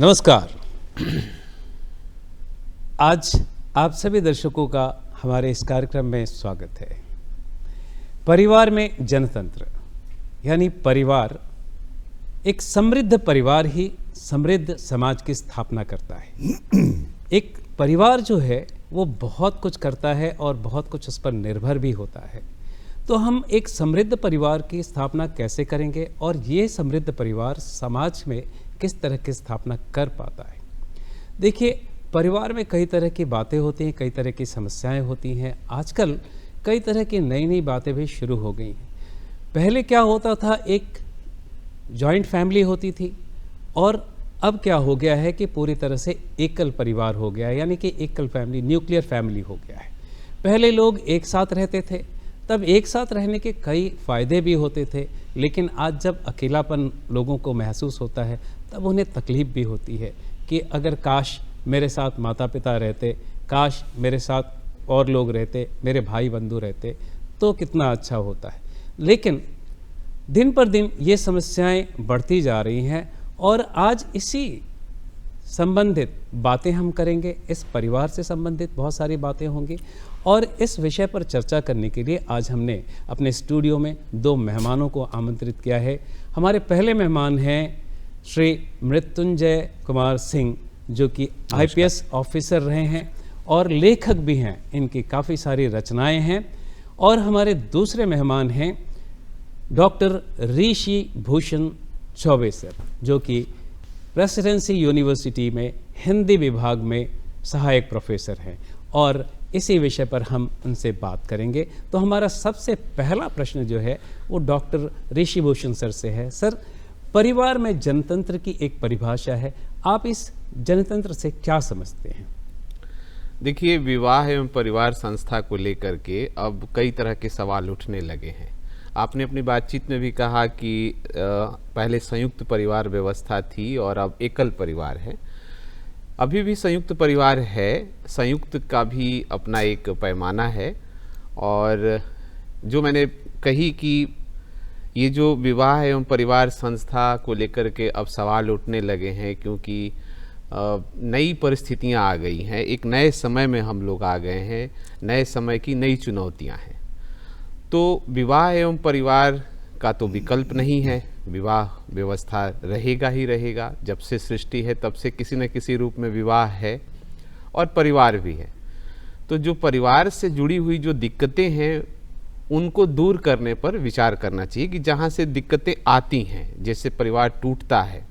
नमस्कार। आज आप सभी दर्शकों का हमारे इस कार्यक्रम में स्वागत है। परिवार में जनतंत्र यानी परिवार, एक समृद्ध परिवार ही समृद्ध समाज की स्थापना करता है। एक परिवार जो है वो बहुत कुछ करता है और बहुत कुछ उस पर निर्भर भी होता है। तो हम एक समृद्ध परिवार की स्थापना कैसे करेंगे और ये समृद्ध परिवार समाज में किस तरह की स्थापना कर पाता है। देखिए, परिवार में कई तरह की बातें होती हैं, कई तरह की समस्याएं होती हैं। आजकल कई तरह की नई नई बातें भी शुरू हो गई हैं। पहले क्या होता था, एक जॉइंट फैमिली होती थी और अब क्या हो गया है कि पूरी तरह से एकल परिवार हो गया है, यानी कि एकल फैमिली, न्यूक्लियर फैमिली हो गया है। पहले लोग एक साथ रहते थे, तब एक साथ रहने के कई फ़ायदे भी होते थे, लेकिन आज जब अकेलापन लोगों को महसूस होता है तब उन्हें तकलीफ़ भी होती है कि अगर काश मेरे साथ माता पिता रहते, काश मेरे साथ और लोग रहते, मेरे भाई बंधु रहते तो कितना अच्छा होता है। लेकिन दिन पर दिन ये समस्याएं बढ़ती जा रही हैं और आज इसी संबंधित बातें हम करेंगे। इस परिवार से संबंधित बहुत सारी बातें होंगी और इस विषय पर चर्चा करने के लिए आज हमने अपने स्टूडियो में दो मेहमानों को आमंत्रित किया है। हमारे पहले मेहमान हैं श्री मृत्युंजय कुमार सिंह, जो कि IPS ऑफिसर रहे हैं और लेखक भी हैं, इनकी काफ़ी सारी रचनाएं हैं। और हमारे दूसरे मेहमान हैं डॉक्टर ऋषि भूषण चौबे सर, जो कि प्रेसिडेंसी यूनिवर्सिटी में हिंदी विभाग में सहायक प्रोफेसर हैं और इसी विषय पर हम उनसे बात करेंगे। तो हमारा सबसे पहला प्रश्न जो है वो डॉक्टर ऋषि भूषण सर से है। सर, परिवार में जनतंत्र की एक परिभाषा है, आप इस जनतंत्र से क्या समझते हैं? देखिए, विवाह एवं परिवार संस्था को लेकर के अब कई तरह के सवाल उठने लगे हैं। आपने अपनी बातचीत में भी कहा कि पहले संयुक्त परिवार व्यवस्था थी और अब एकल परिवार है। अभी भी संयुक्त परिवार है, संयुक्त का भी अपना एक पैमाना है। और जो मैंने कही कि ये जो विवाह एवं परिवार संस्था को लेकर के अब सवाल उठने लगे हैं, क्योंकि नई परिस्थितियां आ गई हैं, एक नए समय में हम लोग आ गए हैं, नए समय की नई चुनौतियां हैं। तो विवाह एवं परिवार का तो विकल्प नहीं है, विवाह व्यवस्था रहेगा ही रहेगा। जब से सृष्टि है तब से किसी न किसी रूप में विवाह है और परिवार भी है। तो जो परिवार से जुड़ी हुई जो दिक्कतें हैं उनको दूर करने पर विचार करना चाहिए कि जहाँ से दिक्कतें आती हैं, जैसे परिवार टूटता है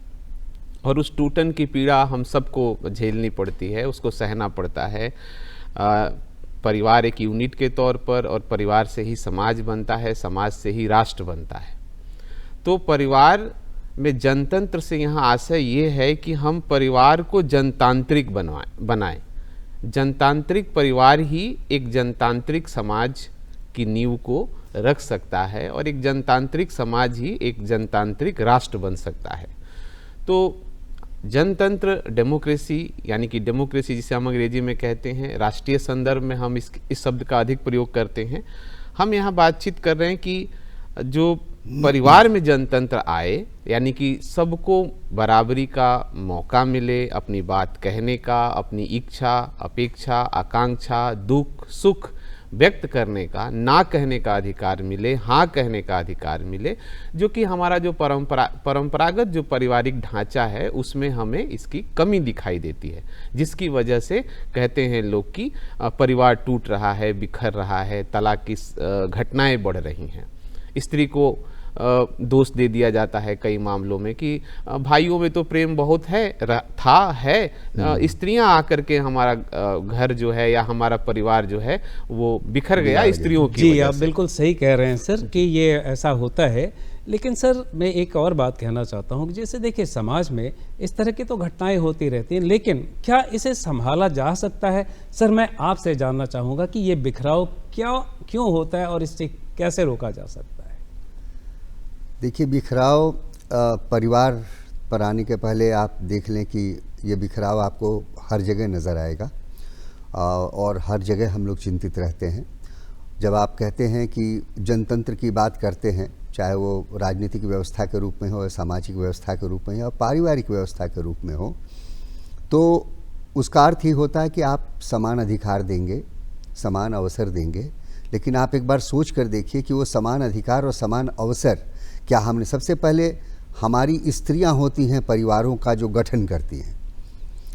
और उस टूटन की पीड़ा हम सबको झेलनी पड़ती है, उसको सहना पड़ता है। परिवार एक यूनिट के तौर पर, और परिवार से ही समाज बनता है, समाज से ही राष्ट्र बनता है। तो परिवार में जनतंत्र से यहाँ आशय ये है कि हम परिवार को जनतांत्रिक बनाएं। जनतांत्रिक परिवार ही एक जनतांत्रिक समाज की नींव को रख सकता है और एक जनतांत्रिक समाज ही एक जनतांत्रिक राष्ट्र बन सकता है। तो जनतंत्र, डेमोक्रेसी, यानी कि डेमोक्रेसी जिसे हम अंग्रेजी में कहते हैं, राष्ट्रीय संदर्भ में हम इस शब्द का अधिक प्रयोग करते हैं। हम यहाँ बातचीत कर रहे हैं कि जो परिवार में जनतंत्र आए, यानी कि सबको बराबरी का मौका मिले, अपनी बात कहने का, अपनी इच्छा, अपेक्षा, आकांक्षा, दुख सुख व्यक्त करने का, ना कहने का अधिकार मिले, हाँ कहने का अधिकार मिले, जो कि हमारा जो परंपरागत जो पारिवारिक ढांचा है उसमें हमें इसकी कमी दिखाई देती है, जिसकी वजह से कहते हैं लोग कि परिवार टूट रहा है, बिखर रहा है, तलाक की घटनाएं बढ़ रही हैं। स्त्री को दोष दे दिया जाता है कई मामलों में कि भाइयों में तो प्रेम बहुत है, स्त्रियां आकर के हमारा घर जो है या हमारा परिवार जो है वो बिखर गया स्त्रियों की वजह से। आप बिल्कुल सही कह रहे हैं सर कि ये ऐसा होता है। लेकिन सर, मैं एक और बात कहना चाहता हूँ, जैसे देखिए समाज में इस तरह की तो घटनाएं होती रहती हैं, लेकिन क्या इसे संभाला जा सकता है? सर, मैं आपसे जानना चाहूँगा कि ये बिखराव क्यों होता है और इससे कैसे रोका जा सकता है? देखिए, बिखराव परिवार पर आने के पहले आप देख लें कि ये बिखराव आपको हर जगह नज़र आएगा और हर जगह हम लोग चिंतित रहते हैं। जब आप कहते हैं कि जनतंत्र की बात करते हैं चाहे वो राजनीतिक व्यवस्था के रूप में हो, सामाजिक व्यवस्था के रूप में या पारिवारिक व्यवस्था के रूप में हो, तो उसका अर्थ ही होता है कि आप समान अधिकार देंगे, समान अवसर देंगे। लेकिन आप एक बार सोच कर देखिए कि वो समान अधिकार और समान अवसर क्या हमने, सबसे पहले हमारी स्त्रियां होती हैं परिवारों का जो गठन करती हैं,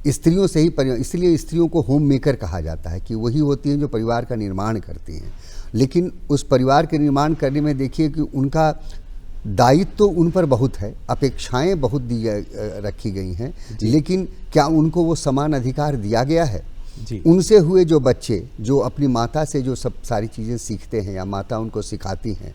स्त्रियों से ही परिवार, इसलिए स्त्रियों को होम मेकर कहा जाता है कि वही होती हैं जो परिवार का निर्माण करती हैं। लेकिन उस परिवार के निर्माण करने में देखिए कि उनका दायित्व तो उन पर बहुत है, अपेक्षाएं बहुत रखी गई हैं, लेकिन क्या उनको वो समान अधिकार दिया गया है? जी। उनसे हुए जो बच्चे जो अपनी माता से जो सब सारी चीज़ें सीखते हैं या माता उनको सिखाती हैं,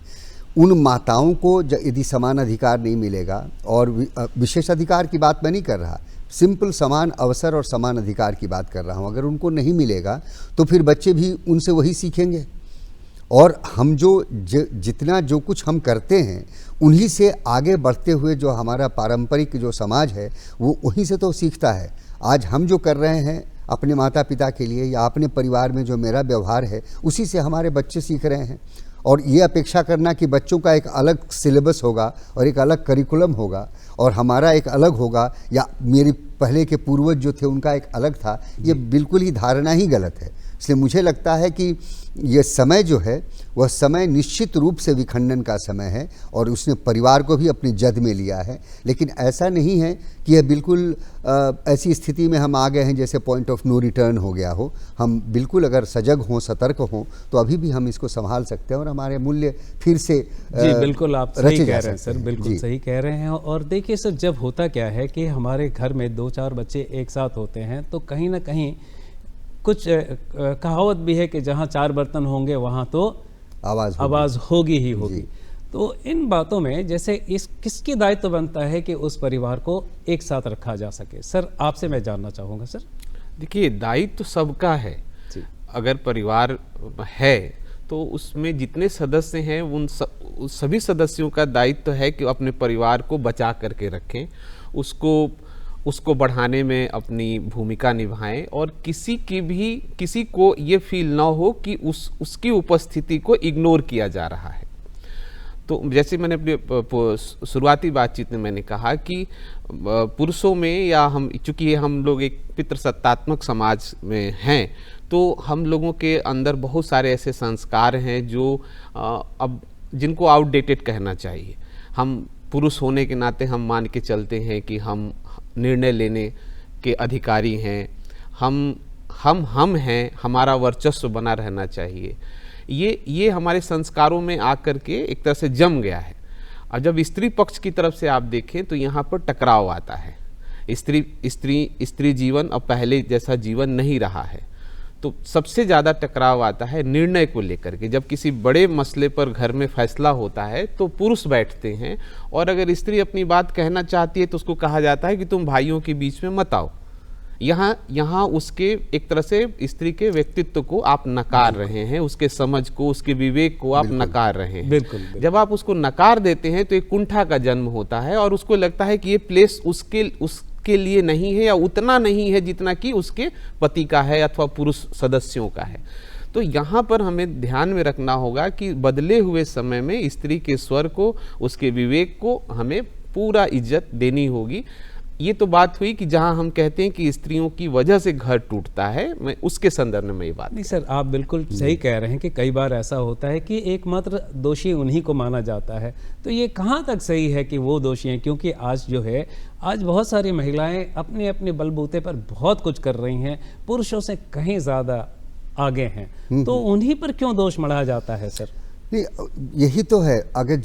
उन माताओं को यदि समान अधिकार नहीं मिलेगा, और विशेष अधिकार की बात मैं नहीं कर रहा, सिंपल समान अवसर और समान अधिकार की बात कर रहा हूँ, अगर उनको नहीं मिलेगा तो फिर बच्चे भी उनसे वही सीखेंगे। और हम जितना जो कुछ हम करते हैं उन्हीं से आगे बढ़ते हुए जो हमारा पारंपरिक जो समाज है वो वहीं से तो सीखता है। आज हम जो कर रहे हैं अपने माता पिता के लिए या अपने परिवार में जो मेरा व्यवहार है उसी से हमारे बच्चे सीख रहे हैं। और ये अपेक्षा करना कि बच्चों का एक अलग सिलेबस होगा और एक अलग करिकुलम होगा और हमारा एक अलग होगा, या मेरे पहले के पूर्वज जो थे उनका एक अलग था, ये बिल्कुल ही धारणा ही गलत है। इसलिए मुझे लगता है कि ये समय जो है वह समय निश्चित रूप से विखंडन का समय है और उसने परिवार को भी अपनी जद में लिया है। लेकिन ऐसा नहीं है कि यह बिल्कुल ऐसी स्थिति में हम आ गए हैं जैसे पॉइंट ऑफ नो रिटर्न हो गया हो। हम बिल्कुल अगर सजग हों, सतर्क हों, तो अभी भी हम इसको संभाल सकते हैं और हमारे मूल्य फिर से जी बिल्कुल आप सही कह रहे हैं सर, बिल्कुल जी। सही कह रहे हैं। और देखिए सर, जब होता क्या है कि हमारे घर में 2-4 बच्चे एक साथ होते हैं तो कहीं ना कहीं कुछ कहावत भी है कि जहाँ 4 बर्तन होंगे वहाँ तो आवाज़ होगी ही होगी। तो इन बातों में जैसे इस किसकी दायित्व बनता है कि उस परिवार को एक साथ रखा जा सके? सर आपसे मैं जानना चाहूँगा सर। देखिए, दायित्व तो सबका है। अगर परिवार है तो उसमें जितने सदस्य हैं उन सभी सदस्यों का दायित्व है कि अपने परिवार को बचा करके रखें, उसको बढ़ाने में अपनी भूमिका निभाएं और किसी को ये फील ना हो कि उसकी उपस्थिति को इग्नोर किया जा रहा है। तो जैसे मैंने अपनी शुरुआती बातचीत में मैंने कहा कि पुरुषों में या चूंकि हम लोग एक पितृसत्तात्मक समाज में हैं, तो हम लोगों के अंदर बहुत सारे ऐसे संस्कार हैं जो अब जिनको आउटडेटेड कहना चाहिए। हम पुरुष होने के नाते हम मान के चलते हैं कि हम निर्णय लेने के अधिकारी हैं, हम हैं, हमारा वर्चस्व बना रहना चाहिए। ये हमारे संस्कारों में आकर के एक तरह से जम गया है। और जब स्त्री पक्ष की तरफ से आप देखें तो यहाँ पर टकराव आता है। स्त्री जीवन अब पहले जैसा जीवन नहीं रहा है, तो सबसे ज़्यादा टकराव आता है निर्णय को लेकर के। जब किसी बड़े मसले पर घर में फैसला होता है तो पुरुष बैठते हैं, और अगर स्त्री अपनी बात कहना चाहती है तो उसको कहा जाता है कि तुम भाइयों के बीच में मत आओ। यहाँ उसके एक तरह से स्त्री के व्यक्तित्व को आप नकार रहे हैं, उसके समझ को, उसके विवेक को आप नकार रहे हैं। बिल्कुल। जब आप उसको नकार देते हैं तो एक कुंठा का जन्म होता है और उसको लगता है कि ये प्लेस उसके लिए नहीं है या उतना नहीं है जितना कि उसके पति का है अथवा पुरुष सदस्यों का है। तो यहाँ पर हमें ध्यान में रखना होगा कि बदले हुए समय में स्त्री के स्वर को, उसके विवेक को हमें पूरा इज्जत देनी होगी। ये तो बात हुई कि जहां हम कहते हैं कि स्त्रियों की वजह से घर टूटता है, मैं उसके संदर्भ में ये बात नहीं सर, आप बिल्कुल सही कह रहे हैं कि कई बार ऐसा होता है कि एकमात्र दोषी उन्हीं को माना जाता है। तो ये कहाँ तक सही है कि वो दोषी हैं? क्योंकि आज बहुत सारी महिलाएं अपने अपने बलबूते पर बहुत कुछ कर रही हैं, पुरुषों से कहीं ज़्यादा आगे हैं, तो उन्हीं पर क्यों दोष मढ़ा जाता है सर? नहीं, यही तो है। अगर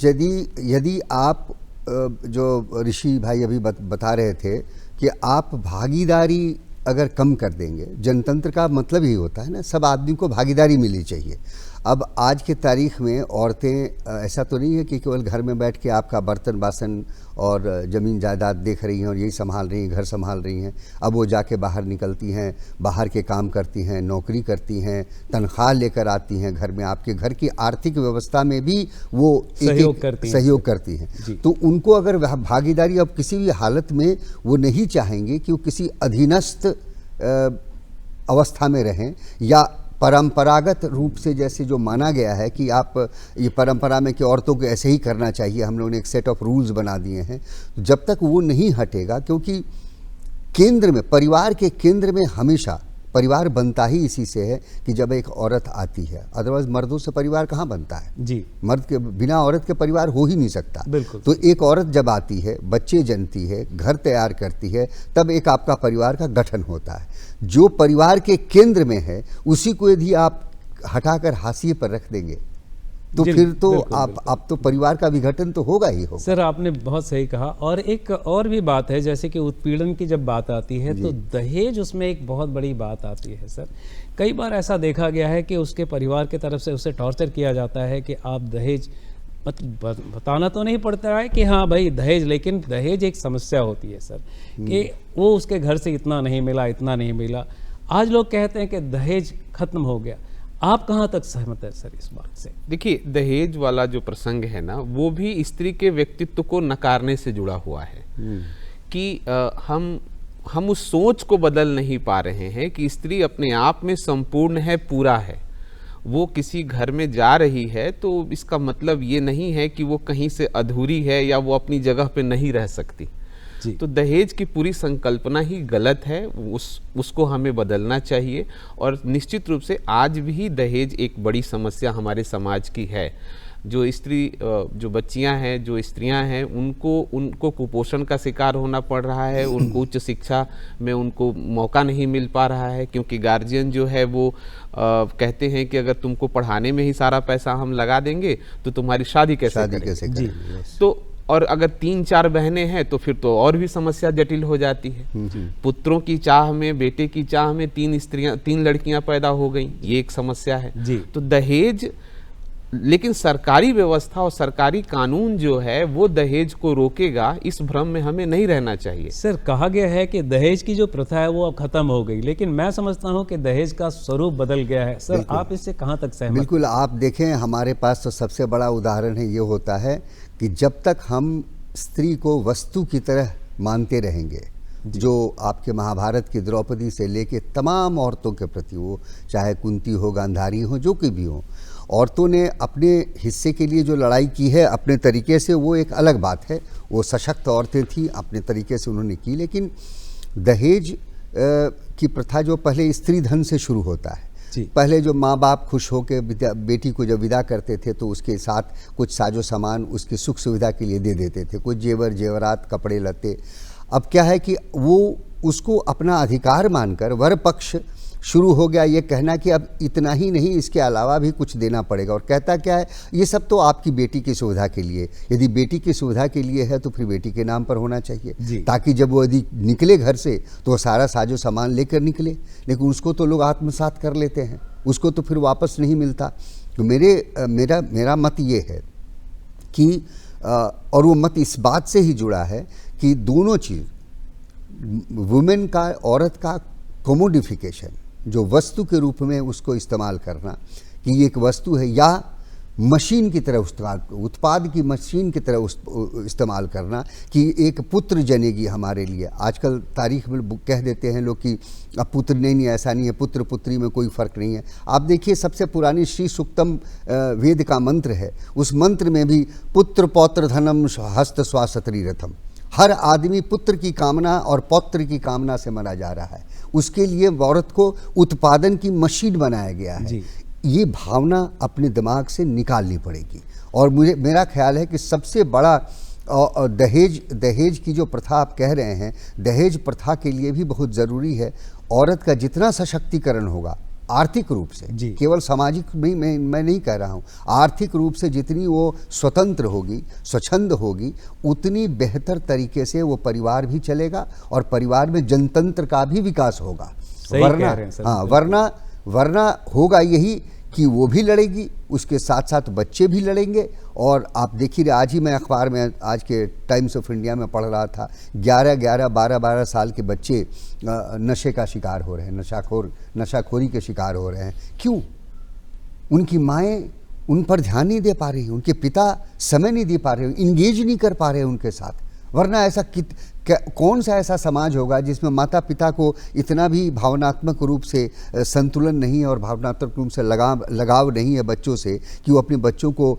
यदि आप जो ऋषि भाई अभी बता रहे थे कि आप भागीदारी अगर कम कर देंगे, जनतंत्र का मतलब ही होता है ना, सब आदमी को भागीदारी मिलनी चाहिए। अब आज के तारीख में औरतें ऐसा तो नहीं है कि केवल घर में बैठ के आपका बर्तन बासन और ज़मीन जायदाद देख रही हैं और यही संभाल रही हैं, घर संभाल रही हैं। अब वो जाके बाहर निकलती हैं, बाहर के काम करती हैं, नौकरी करती हैं, तनख्वाह लेकर आती हैं घर में, आपके घर की आर्थिक व्यवस्था में भी वो सहयोग करती हैं। तो उनको अगर भागीदारी अब किसी भी हालत में वो नहीं चाहेंगे कि वो किसी अधीनस्थ अवस्था में रहें या परंपरागत रूप से जैसे जो माना गया है कि आप ये परंपरा में कि औरतों को ऐसे ही करना चाहिए, हम लोगों ने एक सेट ऑफ रूल्स बना दिए हैं, तो जब तक वो नहीं हटेगा, क्योंकि केंद्र में, परिवार के केंद्र में हमेशा परिवार बनता ही इसी से है कि जब एक औरत आती है, अदरवाइज मर्दों से परिवार कहाँ बनता है जी, मर्द के बिना औरत के परिवार हो ही नहीं सकता। बिल्कुल। तो एक औरत जब आती है, बच्चे जनती है, घर तैयार करती है, तब एक आपका परिवार का गठन होता है। जो परिवार के केंद्र में है उसी को यदि आप हटाकर हाशिए पर रख देंगे तो जी, फिर तो बिल्कुल, आप तो परिवार का विघटन तो होगा ही होगा। सर आपने बहुत सही कहा। और एक और भी बात है, जैसे कि उत्पीड़न की जब बात आती है तो दहेज उसमें एक बहुत बड़ी बात आती है सर। कई बार ऐसा देखा गया है कि उसके परिवार की तरफ से उसे टॉर्चर किया जाता है कि आप दहेज, बताना तो नहीं पड़ता है कि हाँ भाई दहेज, लेकिन दहेज एक समस्या होती है सर कि वो उसके घर से इतना नहीं मिला, इतना नहीं मिला। आज लोग कहते हैं कि दहेज खत्म हो गया, आप कहाँ तक सहमत है सर इस बात से? देखिए, दहेज वाला जो प्रसंग है ना, वो भी स्त्री के व्यक्तित्व को नकारने से जुड़ा हुआ है कि हम उस सोच को बदल नहीं पा रहे हैं कि स्त्री अपने आप में संपूर्ण है, पूरा है। वो किसी घर में जा रही है तो इसका मतलब ये नहीं है कि वो कहीं से अधूरी है या वो अपनी जगह पे नहीं रह सकती। तो दहेज की पूरी संकल्पना ही गलत है, उसको हमें बदलना चाहिए। और निश्चित रूप से आज भी दहेज एक बड़ी समस्या हमारे समाज की है। जो स्त्री, जो बच्चियां हैं, जो स्त्रियां हैं, उनको कुपोषण का शिकार होना पड़ रहा है, उनको उच्च शिक्षा में उनको मौका नहीं मिल पा रहा है, क्योंकि गार्जियन जो है वो कहते हैं कि अगर तुमको पढ़ाने में ही सारा पैसा हम लगा देंगे तो तुम्हारी शादी कैसे करेंगे। तो और अगर 3-4 बहनें हैं तो फिर तो और भी समस्या जटिल हो जाती है। पुत्रों की चाह में, बेटे की चाह में 3 लड़कियां पैदा हो गई, ये एक समस्या है। तो दहेज, लेकिन सरकारी व्यवस्था और सरकारी कानून जो है वो दहेज को रोकेगा, इस भ्रम में हमें नहीं रहना चाहिए। सर कहा गया है कि दहेज की जो प्रथा है वो अब खत्म हो गई, लेकिन मैं समझता हूं कि दहेज का स्वरूप बदल गया है। सर आप इससे कहां तक सहमत? बिल्कुल, आप देखें हमारे पास तो सबसे बड़ा उदाहरण है, ये होता है कि जब तक हम स्त्री को वस्तु की तरह मानते रहेंगे, जो आपके महाभारत की द्रौपदी से लेके तमाम औरतों के प्रति, वो चाहे कुंती हो, गांधारी हो, जो कोई भी हो, औरतों ने अपने हिस्से के लिए जो लड़ाई की है अपने तरीके से, वो एक अलग बात है। वो सशक्त औरतें थीं, अपने तरीके से उन्होंने की। लेकिन दहेज की प्रथा जो पहले स्त्री धन से शुरू होता है, पहले जो माँ बाप खुश होकर बेटी को जब विदा करते थे तो उसके साथ कुछ साजो सामान उसकी सुख सुविधा के लिए दे देते थे, कुछ जेवर जेवरात, कपड़े लत्ते। अब क्या है कि वो उसको अपना अधिकार मानकर वर पक्ष शुरू हो गया ये कहना कि अब इतना ही नहीं, इसके अलावा भी कुछ देना पड़ेगा। और कहता क्या है, ये सब तो आपकी बेटी की सुविधा के लिए, यदि बेटी की सुविधा के लिए है तो फिर बेटी के नाम पर होना चाहिए, ताकि जब वो यदि निकले घर से तो वो सारा साजो सामान लेकर निकले। लेकिन उसको तो लोग आत्मसात कर लेते हैं, उसको तो फिर वापस नहीं मिलता। तो मेरा मत ये है कि और वो मत इस बात से ही जुड़ा है कि दोनों चीज़, वुमेन का, औरत का कोमोडिफिकेशन, जो वस्तु के रूप में उसको इस्तेमाल करना कि ये एक वस्तु है, या मशीन की तरह उत्पाद की मशीन की तरह इस्तेमाल करना कि एक पुत्र जनेगी हमारे लिए। आजकल तारीख में कह देते हैं लोग कि अब पुत्र नहीं, ऐसा नहीं है, पुत्र पुत्री में कोई फर्क नहीं है। आप देखिए, सबसे पुरानी श्री सुक्तम वेद का मंत्र है, उस मंत्र में भी पुत्र पौत्र धनम हस्त स्वासत्री रथम, हर आदमी पुत्र की कामना और पौत्र की कामना से मरा जा रहा है। उसके लिए औरत को उत्पादन की मशीन बनाया गया है। ये भावना अपने दिमाग से निकालनी पड़ेगी। और मेरा ख्याल है कि सबसे बड़ा दहेज की जो प्रथा आप कह रहे हैं, दहेज प्रथा के लिए भी बहुत ज़रूरी है औरत का जितना सशक्तिकरण होगा आर्थिक रूप से, केवल सामाजिक भी मैं नहीं कह रहा हूँ, आर्थिक रूप से जितनी वो स्वतंत्र होगी, स्वच्छंद होगी, उतनी बेहतर तरीके से वो परिवार भी चलेगा और परिवार में जनतंत्र का भी विकास होगा। वरना होगा यही कि वो भी लड़ेगी, उसके साथ साथ बच्चे भी लड़ेंगे। और आप देखिए, आज ही मैं अखबार में, आज के टाइम्स ऑफ इंडिया में पढ़ रहा था, 11-11, 12-12 साल के बच्चे नशे का शिकार हो रहे हैं, नशाखोरी के शिकार हो रहे हैं। क्यों? उनकी माएँ उन पर ध्यान नहीं दे पा रही, उनके पिता समय नहीं दे पा रहे, इंगेज नहीं कर पा रहे उनके साथ। वरना ऐसा कौन सा ऐसा समाज होगा जिसमें माता पिता को इतना भी भावनात्मक रूप से संतुलन नहीं है और भावनात्मक रूप से लगाव नहीं है बच्चों से कि वो अपने बच्चों को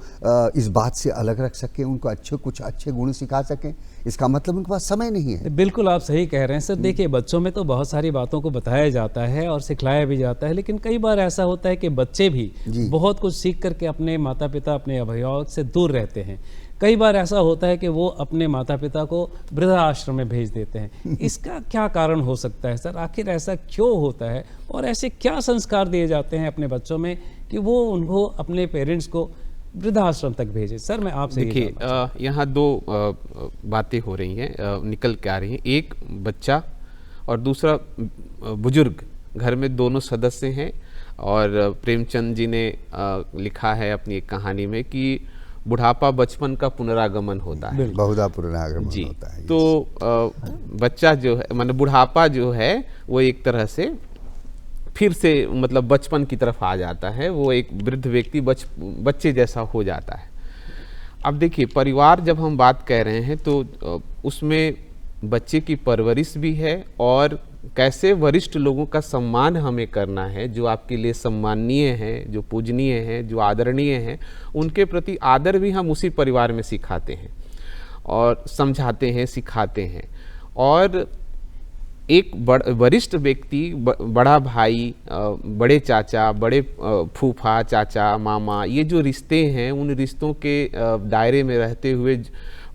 इस बात से अलग रख सकें, उनको कुछ अच्छे गुण सिखा सकें। इसका मतलब उनके पास समय नहीं है। बिल्कुल आप सही कह रहे हैं सर। देखिए, बच्चों में तो बहुत सारी बातों को बताया जाता है और सिखलाया भी जाता है, लेकिन कई बार ऐसा होता है कि बच्चे भी बहुत कुछ सीख करके अपने माता पिता, अपने अभिभावक से दूर रहते हैं। कई बार ऐसा होता है कि वो अपने माता पिता को वृद्धाश्रम में भेज देते हैं। इसका क्या कारण हो सकता है सर? आखिर ऐसा क्यों होता है और ऐसे क्या संस्कार दिए जाते हैं अपने बच्चों में कि वो उनको, अपने पेरेंट्स को वृद्धाश्रम तक भेजे? सर मैं आपसे देखिए, यहाँ दो बातें हो रही हैं, निकल के आ रही हैं। एक बच्चा और दूसरा बुजुर्ग, घर में दोनों सदस्य हैं। और प्रेमचंद जी ने लिखा है अपनी एक कहानी में कि बुढ़ापा बचपन का पुनरागमन होता है, बहुधा पुनरागमन होता है। तो बच्चा जो है, मतलब बुढ़ापा जो है वो एक तरह से फिर से मतलब बचपन की तरफ आ जाता है, वो एक वृद्ध व्यक्ति बच्चे जैसा हो जाता है। अब देखिए, परिवार जब हम बात कह रहे हैं तो उसमें बच्चे की परवरिश भी है और कैसे वरिष्ठ लोगों का सम्मान हमें करना है, जो आपके लिए सम्माननीय हैं, जो पूजनीय हैं, जो आदरणीय हैं, उनके प्रति आदर भी हम उसी परिवार में सिखाते हैं और समझाते हैं, सिखाते हैं। और एक वरिष्ठ व्यक्ति, बड़ा भाई, बड़े चाचा, बड़े फूफा, चाचा, मामा, ये जो रिश्ते हैं, उन रिश्तों के दायरे में रहते हुए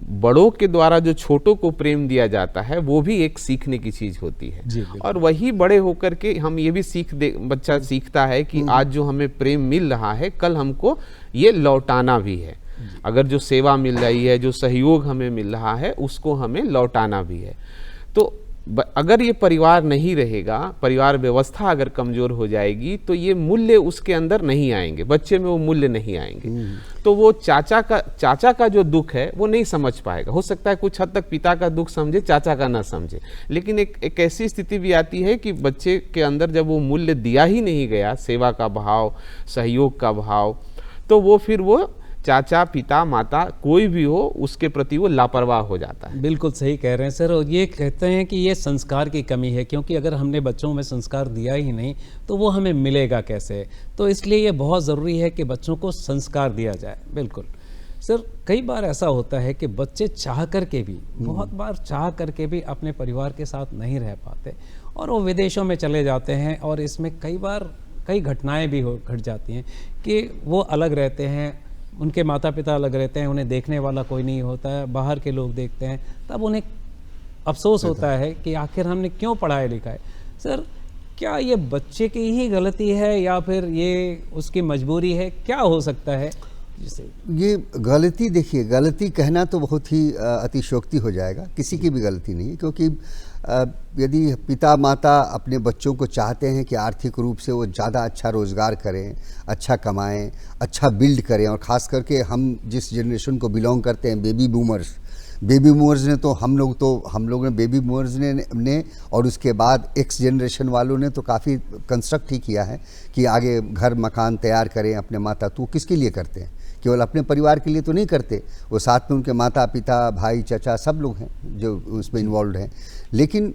बड़ों के द्वारा जो छोटों को प्रेम दिया जाता है, वो भी एक सीखने की चीज होती है। और वही बड़े होकर के हम ये भी बच्चा सीखता है कि आज जो हमें प्रेम मिल रहा है, कल हमको ये लौटाना भी है। अगर जो सेवा मिल रही है, जो सहयोग हमें मिल रहा है, उसको हमें लौटाना भी है। तो अगर ये परिवार नहीं रहेगा, परिवार व्यवस्था अगर कमजोर हो जाएगी, तो ये मूल्य उसके अंदर नहीं आएंगे, बच्चे में वो मूल्य नहीं आएंगे। तो वो चाचा का जो दुख है वो नहीं समझ पाएगा। हो सकता है कुछ हद तक पिता का दुख समझे, चाचा का ना समझे, लेकिन एक ऐसी स्थिति भी आती है कि बच्चे के अंदर जब वो मूल्य दिया ही नहीं गया, सेवा का भाव, सहयोग का भाव, तो वो फिर वो चाचा, पिता, माता, कोई भी हो, उसके प्रति वो लापरवाह हो जाता है। बिल्कुल सही कह रहे हैं सर। और ये कहते हैं कि ये संस्कार की कमी है, क्योंकि अगर हमने बच्चों में संस्कार दिया ही नहीं तो वो हमें मिलेगा कैसे? तो इसलिए ये बहुत ज़रूरी है कि बच्चों को संस्कार दिया जाए। बिल्कुल सर। कई बार ऐसा होता है कि बच्चे चाह करके भी, बहुत बार चाह करके भी अपने परिवार के साथ नहीं रह पाते और वो विदेशों में चले जाते हैं, और इसमें कई बार कई घटनाएँ भी घट जाती हैं कि वो अलग रहते हैं, उनके माता पिता अलग रहते हैं, उन्हें देखने वाला कोई नहीं होता है, बाहर के लोग देखते हैं, तब उन्हें अफसोस होता है कि आखिर हमने क्यों पढ़ाया लिखाया। सर, क्या ये बच्चे की ही गलती है या फिर ये उसकी मजबूरी है? क्या हो सकता है जिसे ये गलती? देखिए, गलती कहना तो बहुत ही अतिशयोक्ति हो जाएगा। किसी की भी गलती नहीं, क्योंकि यदि पिता माता अपने बच्चों को चाहते हैं कि आर्थिक रूप से वो ज़्यादा अच्छा रोज़गार करें, अच्छा कमाएं, अच्छा बिल्ड करें, और ख़ास करके हम जिस जनरेशन को बिलोंग करते हैं, बेबी बूमर्स ने तो हम लोग ने बेबी बूमर्स ने और उसके बाद एक्स जनरेशन वालों ने तो काफ़ी कंस्ट्रक्ट ही किया है कि आगे घर मकान तैयार करें अपने माता। तो किसके लिए करते हैं? केवल अपने परिवार के लिए तो नहीं करते, वो साथ में उनके माता पिता, भाई, चाचा, सब लोग हैं जो उसमें इन्वॉल्व हैं। लेकिन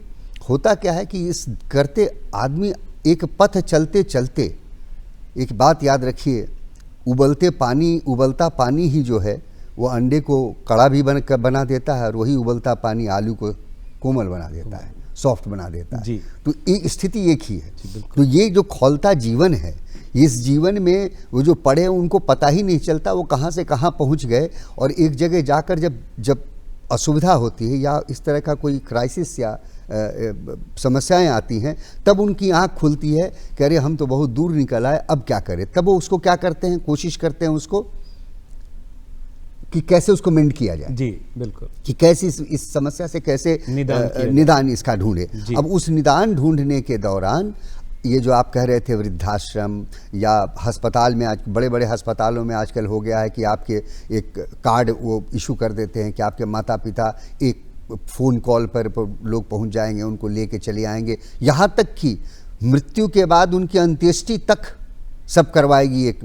होता क्या है कि इस करते आदमी एक पथ चलते चलते, एक बात याद रखिए, उबलता पानी ही जो है वो अंडे को कड़ा भी बना देता है, और वही उबलता पानी आलू को कोमल बना देता है, सॉफ्ट बना देता है। तो एक स्थिति एक ही है। तो ये जो खौलता जीवन है, इस जीवन में वो जो पढ़े उनको पता ही नहीं चलता वो कहाँ से कहाँ पहुँच गए, और एक जगह जाकर जब असुविधा होती है या इस तरह का कोई क्राइसिस या समस्याएं आती हैं, तब उनकी आंख खुलती है कि अरे हम तो बहुत दूर निकल आए, अब क्या करें। तब वो उसको क्या करते हैं, कोशिश करते हैं उसको कि कैसे उसको मेंड किया जाए। जी बिल्कुल, कि कैसे इस समस्या से कैसे निदान इसका ढूंढे। अब उस निदान ढूंढने के दौरान ये जो आप कह रहे थे वृद्धाश्रम या अस्पताल में, आज बड़े बड़े अस्पतालों में आजकल हो गया है कि आपके एक कार्ड वो इशू कर देते हैं कि आपके माता पिता एक फ़ोन कॉल पर लोग पहुंच जाएंगे, उनको लेके चले आएंगे, यहाँ तक कि मृत्यु के बाद उनकी अंत्येष्टि तक सब करवाएगी, एक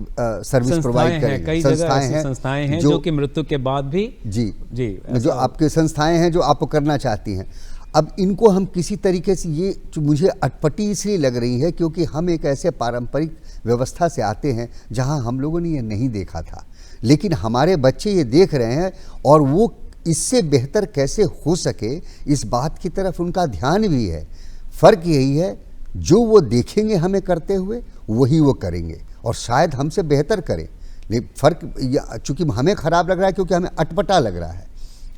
सर्विस प्रोवाइड हैं, करेगी। कई जगह ऐसी संस्थाएं हैं जो कि मृत्यु के बाद भी जी जी जो आपके संस्थाएं हैं जो आपको करना चाहती हैं। अब इनको हम किसी तरीके से, ये जो मुझे अटपटी इसलिए लग रही है क्योंकि हम एक ऐसे पारंपरिक व्यवस्था से आते हैं जहां हम लोगों ने ये नहीं देखा था, लेकिन हमारे बच्चे ये देख रहे हैं और वो इससे बेहतर कैसे हो सके इस बात की तरफ उनका ध्यान भी है। फ़र्क यही है, जो वो देखेंगे हमें करते हुए वही वो करेंगे और शायद हमसे बेहतर करें। लेकिन फ़र्क चूँकि हमें ख़राब लग रहा है क्योंकि हमें अटपटा लग रहा है।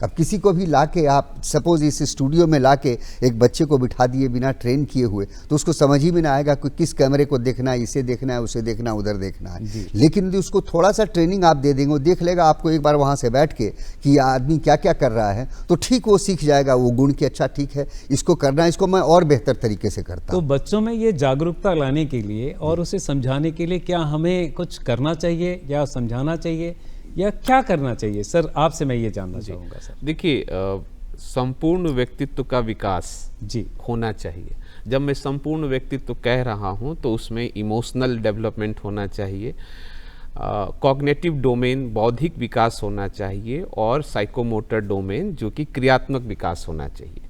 अब किसी को भी लाके आप सपोज इस स्टूडियो में लाके एक बच्चे को बिठा दिए बिना ट्रेन किए हुए, तो उसको समझ ही में ना आएगा कि किस कैमरे को देखना है, इसे देखना है, उसे देखना है, उधर देखना है। लेकिन यदि उसको थोड़ा सा ट्रेनिंग आप दे देंगे, वो देख लेगा आपको एक बार वहाँ से बैठ के कि आदमी क्या क्या कर रहा है, तो ठीक वो सीख जाएगा वो गुण कि अच्छा ठीक है इसको करना है, इसको मैं और बेहतर तरीके से करता तो हूँ। बच्चों में ये जागरूकता लाने के लिए और उसे समझाने के लिए क्या हमें कुछ करना चाहिए या समझाना चाहिए या क्या करना चाहिए सर? आपसे मैं ये जानना चाहूँगा सर। देखिए, संपूर्ण व्यक्तित्व का विकास जी होना चाहिए। जब मैं संपूर्ण व्यक्तित्व कह रहा हूँ तो उसमें इमोशनल डेवलपमेंट होना चाहिए, कॉग्निटिव डोमेन बौद्धिक विकास होना चाहिए और साइकोमोटर डोमेन जो कि क्रियात्मक विकास होना चाहिए।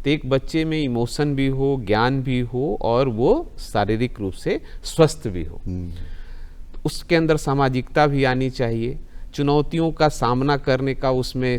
तो एक बच्चे में इमोशन भी हो, ज्ञान भी हो और वो शारीरिक रूप से स्वस्थ भी हो। उसके अंदर सामाजिकता भी आनी चाहिए, चुनौतियों का सामना करने का उसमें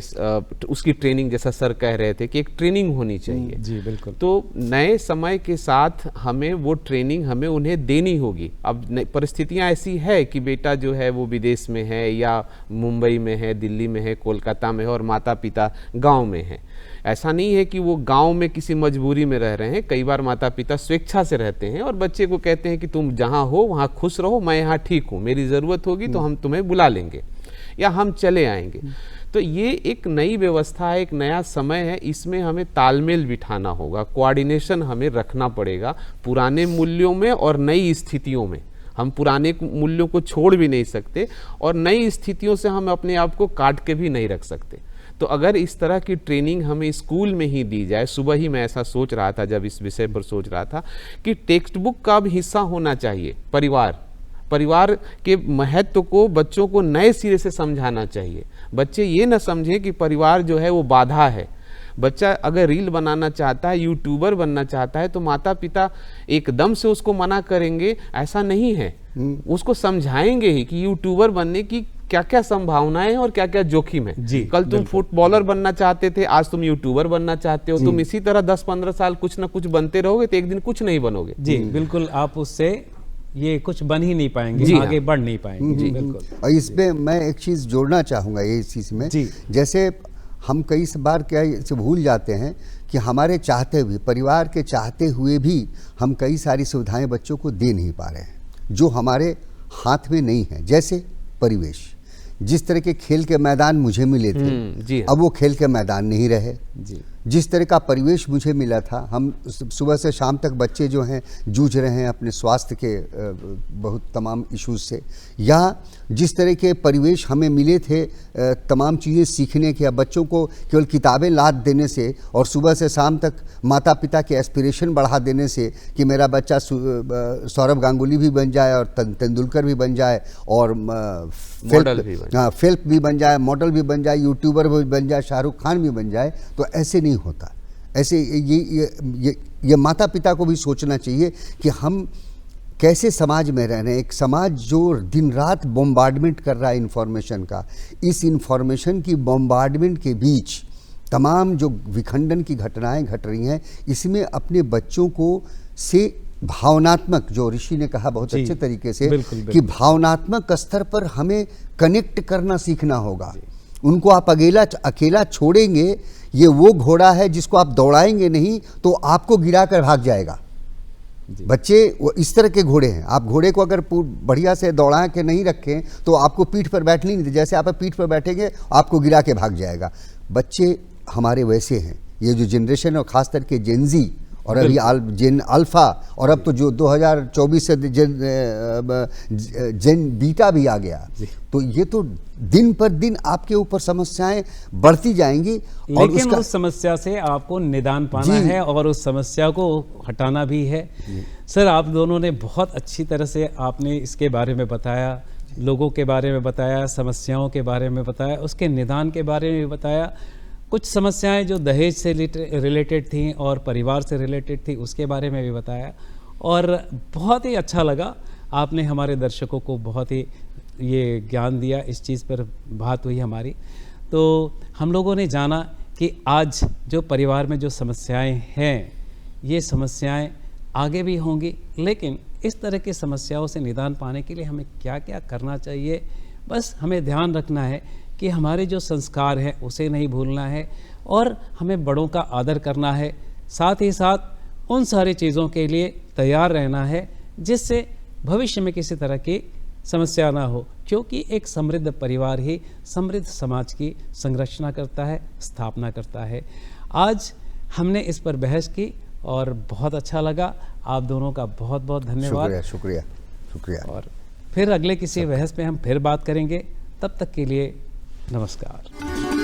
उसकी ट्रेनिंग, जैसा सर कह रहे थे कि एक ट्रेनिंग होनी चाहिए। जी बिल्कुल। तो नए समय के साथ हमें वो ट्रेनिंग हमें उन्हें देनी होगी। अब परिस्थितियां ऐसी है कि बेटा जो है वो विदेश में है या मुंबई में है, दिल्ली में है, कोलकाता में है और माता पिता गांव में है। ऐसा नहीं है कि वो गांव में किसी मजबूरी में रह रहे हैं। कई बार माता पिता स्वेच्छा से रहते हैं और बच्चे को कहते हैं कि तुम जहाँ हो वहाँ खुश रहो, मैं यहाँ ठीक हूँ, मेरी ज़रूरत होगी तो हम तुम्हें बुला लेंगे या हम चले आएंगे। तो ये एक नई व्यवस्था है, एक नया समय है, इसमें हमें तालमेल बिठाना होगा, कोऑर्डिनेशन हमें रखना पड़ेगा पुराने मूल्यों में और नई स्थितियों में। हम पुराने मूल्यों को छोड़ भी नहीं सकते और नई स्थितियों से हम अपने आप को काट के भी नहीं रख सकते। तो अगर इस तरह की ट्रेनिंग हमें स्कूल में ही दी जाए, सुबह ही मैं ऐसा सोच रहा था जब इस विषय पर सोच रहा था कि टेक्स्ट बुक का भी हिस्सा होना चाहिए परिवार के महत्व को बच्चों को नए सिरे से समझाना चाहिए। बच्चे ये न समझें कि परिवार जो है वो बाधा है। बच्चा अगर रील बनाना चाहता है, यूट्यूबर बनना चाहता है, तो माता पिता एकदम से उसको मना करेंगे ऐसा नहीं है। उसको समझाएंगे ही कि यूट्यूबर बनने की क्या क्या संभावनाएं हैं और क्या क्या जोखिम है। कल तुम फुटबॉलर बनना चाहते थे, आज तुम यूट्यूबर बनना चाहते हो। तुम इसी तरह 10-15 साल कुछ ना कुछ बनते रहोगे तो एक दिन कुछ नहीं बनोगे। जी बिल्कुल, आप उससे ये कुछ बन ही नहीं पाएंगे, आगे बढ़ नहीं पाएंगे। जी बिल्कुल। और इसमें मैं एक चीज़ जोड़ना चाहूँगा ये इस चीज़ में, जैसे हम कई बार क्या से भूल जाते हैं कि हमारे चाहते हुए, परिवार के चाहते हुए भी हम कई सारी सुविधाएं बच्चों को दे नहीं पा रहे हैं जो हमारे हाथ में नहीं है। जैसे परिवेश, जिस तरह के खेल के मैदान मुझे मिले थे अब वो खेल के मैदान नहीं रहे। जिस तरह का परिवेश मुझे मिला था, हम सुबह से शाम तक बच्चे जो हैं जूझ रहे हैं अपने स्वास्थ्य के बहुत तमाम इश्यूज से, या जिस तरह के परिवेश हमें मिले थे तमाम चीज़ें सीखने के, बच्चों को केवल किताबें लाद देने से और सुबह से शाम तक माता पिता के एस्पिरेशन बढ़ा देने से कि मेरा बच्चा सौरभ गांगुली भी बन जाए और तेंदुलकर भी बन जाए और फेल्प भी बन जाए, मॉडल भी बन जाए, यूट्यूबर भी बन जाए, शाहरुख खान भी बन जाए, तो ऐसे नहीं होता। ऐसे ये माता पिता को भी सोचना चाहिए कि हम कैसे समाज में रह रहे हैं। एक समाज जो दिन रात बॉम्बार्डमेंट कर रहा है इन्फॉर्मेशन का, इस इन्फॉर्मेशन की बॉम्बार्डमेंट के बीच तमाम जो विखंडन की घटनाएं घट रही हैं, इसमें अपने बच्चों को से भावनात्मक, जो ऋषि ने कहा बहुत अच्छे तरीके से, कि भावनात्मक स्तर पर हमें कनेक्ट करना सीखना होगा। उनको आप अकेला छोड़ेंगे, ये वो घोड़ा है जिसको आप दौड़ाएंगे नहीं तो आपको गिरा कर भाग जाएगा। बच्चे वो इस तरह के घोड़े हैं, आप घोड़े को अगर बढ़िया से दौड़ा के नहीं रखें तो आपको पीठ पर बैठने नहीं देते, जैसे आप पीठ पर बैठेंगे आपको गिरा के भाग जाएगा। बच्चे हमारे वैसे हैं, ये जो जनरेशन और ख़ास करके जेनजी और अभी जेन अल्फा, और अब तो जो 2024 से जेन बीटा भी आ गया। तो ये तो दिन पर दिन आपके ऊपर समस्याएं बढ़ती जाएंगी, और लेकिन उसका उस समस्या से आपको निदान पाना है और उस समस्या को हटाना भी है। सर, आप दोनों ने बहुत अच्छी तरह से आपने इसके बारे में बताया, लोगों के बारे में बताया, समस्याओं के बारे में बताया, उसके निदान के बारे में भी बताया। कुछ समस्याएं जो दहेज से रिलेटेड थी और परिवार से रिलेटेड थी उसके बारे में भी बताया, और बहुत ही अच्छा लगा। आपने हमारे दर्शकों को बहुत ही ये ज्ञान दिया, इस चीज़ पर बात हुई हमारी। तो हम लोगों ने जाना कि आज जो परिवार में जो समस्याएं हैं, ये समस्याएं आगे भी होंगी, लेकिन इस तरह की समस्याओं से निदान पाने के लिए हमें क्या क्या करना चाहिए, बस हमें ध्यान रखना है कि हमारे जो संस्कार हैं उसे नहीं भूलना है, और हमें बड़ों का आदर करना है। साथ ही साथ उन सारी चीज़ों के लिए तैयार रहना है जिससे भविष्य में किसी तरह की समस्या ना हो, क्योंकि एक समृद्ध परिवार ही समृद्ध समाज की संरचना करता है, स्थापना करता है। आज हमने इस पर बहस की और बहुत अच्छा लगा। आप दोनों का बहुत बहुत धन्यवाद। शुक्रिया। और फिर अगले किसी बहस में हम फिर बात करेंगे। तब तक के लिए नमस्कार।